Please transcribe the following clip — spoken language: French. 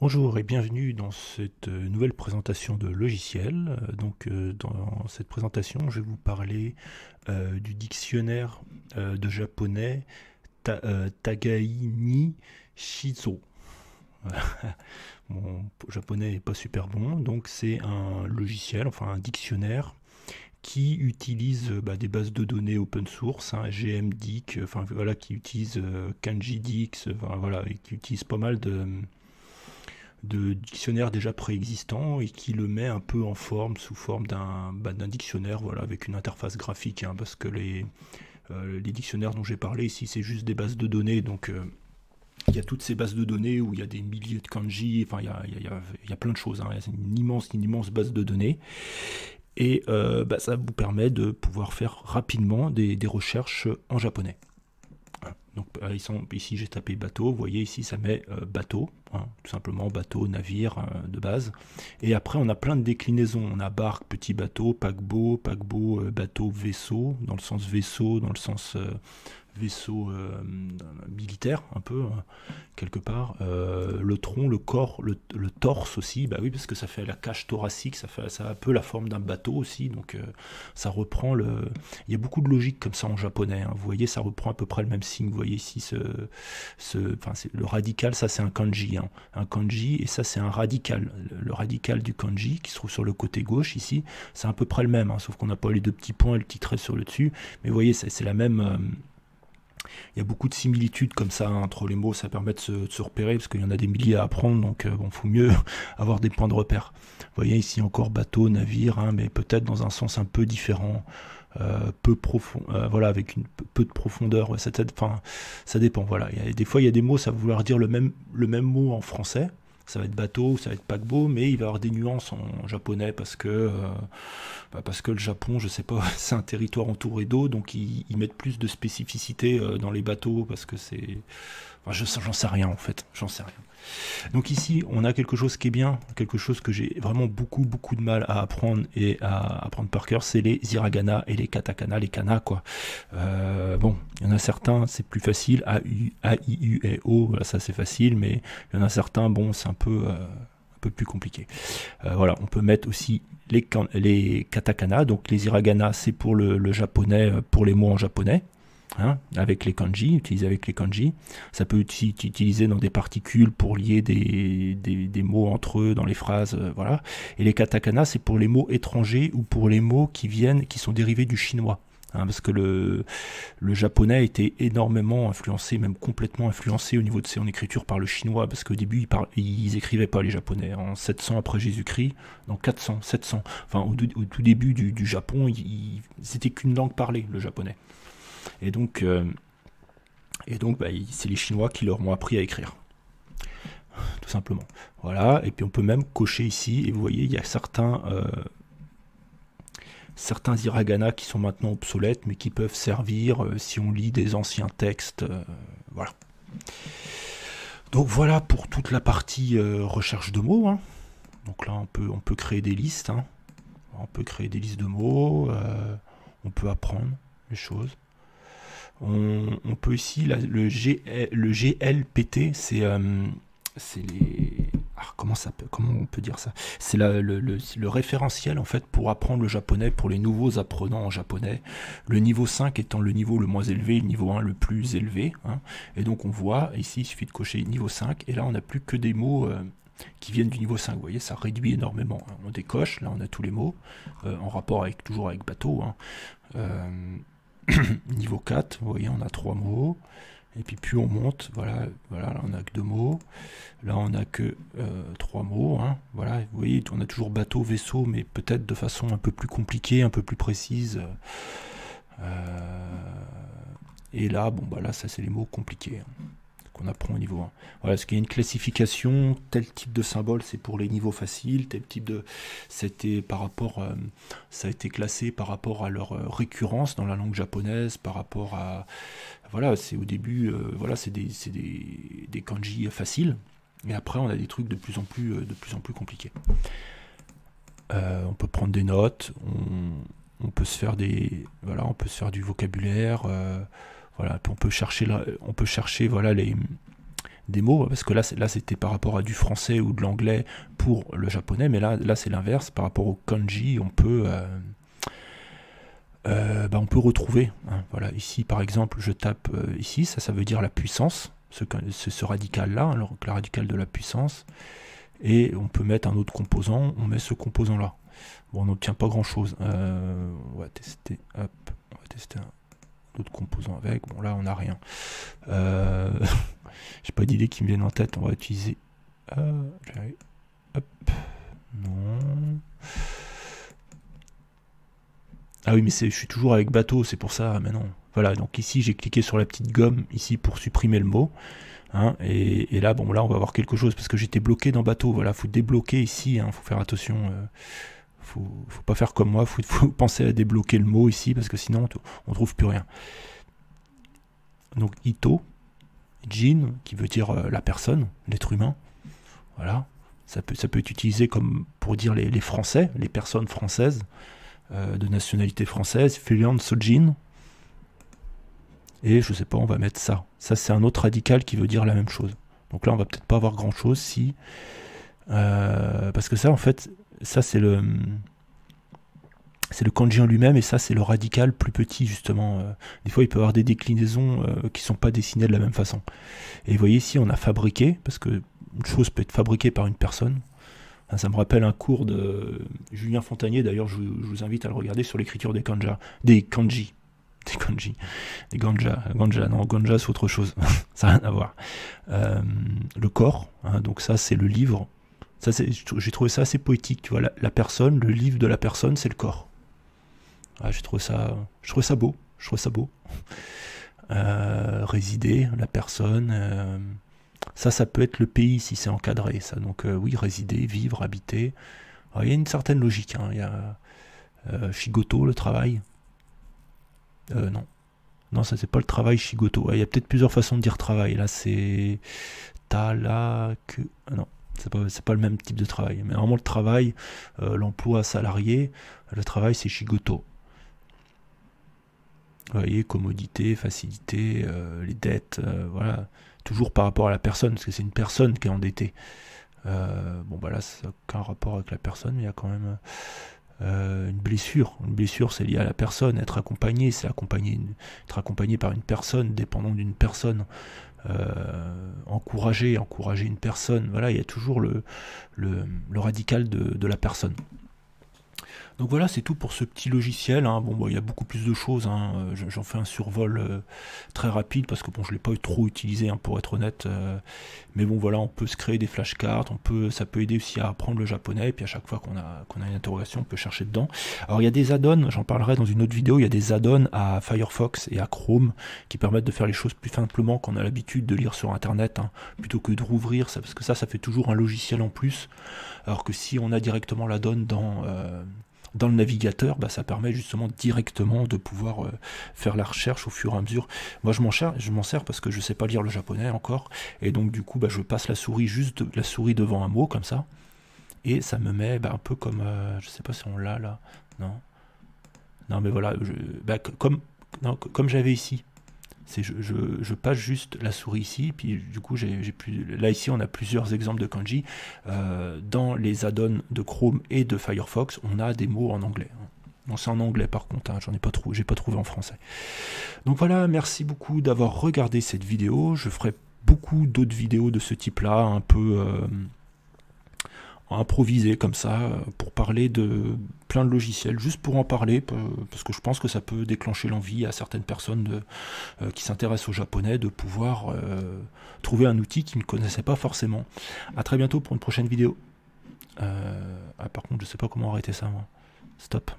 Bonjour et bienvenue dans cette nouvelle présentation de logiciel. Dans cette présentation, je vais vous parler du dictionnaire de japonais Tagai ni Shizo. Mon japonais n'est pas super bon, donc c'est un logiciel, enfin un dictionnaire qui utilise des bases de données open source, hein, GMDIC, enfin voilà, qui utilise KanjiDix, enfin, voilà, et qui utilise pas mal de dictionnaires déjà préexistants et qui le met un peu en forme, sous forme d'un dictionnaire, voilà, avec une interface graphique, hein, parce que les dictionnaires dont j'ai parlé ici, c'est juste des bases de données, donc il y a toutes ces bases de données où il y a des milliers de kanji, enfin il y a plein de choses, hein, c'est une immense base de données, et ça vous permet de pouvoir faire rapidement des recherches en japonais. Donc ici j'ai tapé bateau, vous voyez ici ça met bateau, hein, tout simplement bateau, navire de base. Et après on a plein de déclinaisons, on a barque, petit bateau, paquebot, bateau, vaisseau, dans le sens vaisseau, dans le sens vaisseau militaire un peu, quelque part. Le tronc, le corps, le torse aussi, bah oui parce que ça fait la cage thoracique, ça a un peu la forme d'un bateau aussi, donc ça reprend le... Il y a beaucoup de logique comme ça en japonais, hein. Vous voyez, ça reprend à peu près le même signe. Vous voyez ici le radical, ça c'est un kanji, hein. Un kanji, et ça c'est un radical. Le radical du kanji qui se trouve sur le côté gauche ici, c'est à peu près le même, hein, sauf qu'on n'a pas les deux petits points et le petit trait sur le dessus. Mais vous voyez, c'est la même... il y a beaucoup de similitudes comme ça, hein, entre les mots, ça permet de se repérer, parce qu'il y en a des milliers à apprendre, donc bon, faut mieux avoir des points de repère. Vous voyez ici encore bateau, navire, hein, mais peut-être dans un sens un peu différent, peu profond, voilà, avec peu de profondeur, ouais, ça dépend, voilà. Des fois il y a des mots, ça va vouloir dire le même mot en français, ça va être bateau, ça va être paquebot, mais il va y avoir des nuances en japonais parce que le Japon, je sais pas, c'est un territoire entouré d'eau, donc ils mettent plus de spécificité dans les bateaux parce que c'est... Enfin, j'en sais rien en fait, j'en sais rien. Donc ici, on a quelque chose qui est bien, quelque chose que j'ai vraiment beaucoup de mal à apprendre et à apprendre par cœur, c'est les hiragana et les katakana, les kana quoi. Bon, il y en a certains, c'est plus facile, A, I, U et O, voilà, ça c'est facile, mais il y en a certains, bon, c'est un peu plus compliqué. Voilà, on peut mettre aussi les katakana, donc les hiragana, c'est pour le japonais, pour les mots en japonais. Hein, avec les kanji, utilisé avec les kanji. Ça peut aussi être utilisé dans des particules pour lier des mots entre eux dans les phrases, voilà. Et les katakana, c'est pour les mots étrangers ou pour les mots qui sont dérivés du chinois. Hein, parce que le japonais a été énormément influencé, même complètement influencé au niveau de son écriture par le chinois, parce qu'au début, ils écrivaient pas les japonais. En 700 après Jésus-Christ, dans 400, 700, enfin au tout début du Japon, c'était qu'une langue parlée, le japonais. Et donc c'est les Chinois qui leur ont appris à écrire, tout simplement. Voilà, et puis on peut même cocher ici, et vous voyez, il y a certains hiragana qui sont maintenant obsolètes, mais qui peuvent servir si on lit des anciens textes. Voilà. Donc voilà pour toute la partie recherche de mots, hein. Donc là, on peut créer des listes, hein. On peut créer des listes de mots, on peut apprendre les choses. On peut ici, le GLPT, c'est les... comment on peut dire ça? C'est le référentiel en fait pour apprendre le japonais pour les nouveaux apprenants en japonais. Le niveau 5 étant le niveau le moins élevé, le niveau 1 le plus élevé, hein. Et donc on voit, ici il suffit de cocher niveau 5, et là on n'a plus que des mots qui viennent du niveau 5. Vous voyez, ça réduit énormément, hein. On décoche, là on a tous les mots, en rapport toujours avec bateau, hein. Niveau 4, vous voyez, on a 3 mots. Et puis plus on monte, voilà, là on a que 2 mots. Là on a que 3 mots, hein. Voilà, vous voyez, on a toujours bateau, vaisseau, mais peut-être de façon un peu plus compliquée, un peu plus précise. Et là, bon bah là, ça c'est les mots compliqués, hein, qu'on apprend au niveau 1. Voilà, parce qu'il y a une classification, tel type de symbole c'est pour les niveaux faciles, tel type de... C'était par rapport... ça a été classé par rapport à leur récurrence dans la langue japonaise, par rapport à... Voilà, c'est au début, voilà, c'est des kanji faciles, et après on a des trucs de plus en plus compliqués. On peut prendre des notes, on peut se faire voilà, on peut se faire du vocabulaire, voilà, on peut chercher voilà, des mots, parce que là c'était par rapport à du français ou de l'anglais pour le japonais, mais là c'est l'inverse, par rapport au kanji, on peut retrouver, hein, voilà, ici par exemple, je tape ici, ça veut dire la puissance, ce radical-là, hein, le radical de la puissance, et on peut mettre un autre composant, on met ce composant-là. Bon, on n'obtient pas grand-chose. On va tester, hop, on va tester un autre composant avec. Bon, là, on n'a rien. J'ai pas d'idée qui me viennent en tête. On va utiliser... hop, non... Ah oui, mais je suis toujours avec bateau, c'est pour ça, maintenant. Voilà, donc ici, j'ai cliqué sur la petite gomme, ici, pour supprimer le mot. Hein, et là, bon, là, on va avoir quelque chose, parce que j'étais bloqué dans bateau. Voilà, faut débloquer ici, hein, faut faire attention. Faut pas faire comme moi, faut penser à débloquer le mot ici, parce que sinon, on trouve plus rien. Donc, Ito, Jin, qui veut dire la personne, l'être humain. Voilà, ça peut être utilisé comme pour dire les Français, les personnes françaises. De nationalité française, Filian Sojin. Et je sais pas, on va mettre ça. Ça, c'est un autre radical qui veut dire la même chose. Donc là, on va peut-être pas avoir grand-chose si... parce que ça, en fait, ça, c'est le kanji en lui-même, et ça, c'est le radical plus petit, justement. Des fois, il peut y avoir des déclinaisons qui sont pas dessinées de la même façon. Et vous voyez, ici, on a fabriqué, parce que une chose peut être fabriquée par une personne. Ça me rappelle un cours de Julien Fontanier, d'ailleurs je vous invite à le regarder, sur l'écriture des kanji. Des ganja, non, ganja c'est autre chose, ça n'a rien à voir. Le corps, hein, donc ça c'est le livre, j'ai trouvé ça assez poétique, tu vois, la personne, le livre de la personne c'est le corps. J'ai trouvé ça beau, résider, la personne... Ça peut être le pays si c'est encadré, ça. Donc oui, résider, vivre, habiter. Alors, il y a une certaine logique. Hein. Il y a Shigoto, le travail. Non, ça c'est pas le travail Shigoto. Il y a peut-être plusieurs façons de dire travail. Là, c'est Talaku. Non, c'est pas le même type de travail. Mais normalement, le travail, l'emploi salarié, le travail c'est Shigoto. Vous voyez, commodité, facilité, les dettes, voilà. Toujours par rapport à la personne, parce que c'est une personne qui est endettée. Bon, bah là, ça n'a aucun rapport avec la personne, mais il y a quand même une blessure. Une blessure, c'est lié à la personne. Être accompagné, c'est être accompagné par une personne, dépendant d'une personne. Encourager une personne. Voilà, il y a toujours le radical de la personne. Donc voilà, c'est tout pour ce petit logiciel. Hein. Bon, il y a beaucoup plus de choses. Hein. J'en fais un survol très rapide parce que bon, je ne l'ai pas trop utilisé, hein, pour être honnête. Mais bon, voilà, on peut se créer des flashcards. Ça peut aider aussi à apprendre le japonais. Et puis à chaque fois qu'on a une interrogation, on peut chercher dedans. Alors il y a des add-ons, j'en parlerai dans une autre vidéo. Il y a des add-ons à Firefox et à Chrome qui permettent de faire les choses plus simplement qu'on a l'habitude de lire sur Internet, hein, plutôt que de rouvrir. Parce que ça fait toujours un logiciel en plus. Alors que si on a directement l'add-on dans le navigateur, bah, ça permet justement directement de pouvoir faire la recherche au fur et à mesure. Moi je m'en sers parce que je ne sais pas lire le japonais encore, et donc du coup bah, je passe la souris devant un mot comme ça, et ça me met bah, un peu comme, je sais pas si on l'a là, non mais voilà, comme j'avais ici. Je passe juste la souris ici, puis du coup là ici on a plusieurs exemples de kanji. Dans les add-ons de Chrome et de Firefox, on a des mots en anglais. Non, c'est en anglais par contre, hein, j'ai pas trouvé en français. Donc voilà, merci beaucoup d'avoir regardé cette vidéo. Je ferai beaucoup d'autres vidéos de ce type-là, un peu improvisé comme ça, pour parler de plein de logiciels, juste pour en parler, parce que je pense que ça peut déclencher l'envie à certaines personnes qui s'intéressent au japonais de pouvoir trouver un outil qu'ils ne connaissaient pas forcément. A très bientôt pour une prochaine vidéo. Par contre, je sais pas comment arrêter ça, moi. Stop.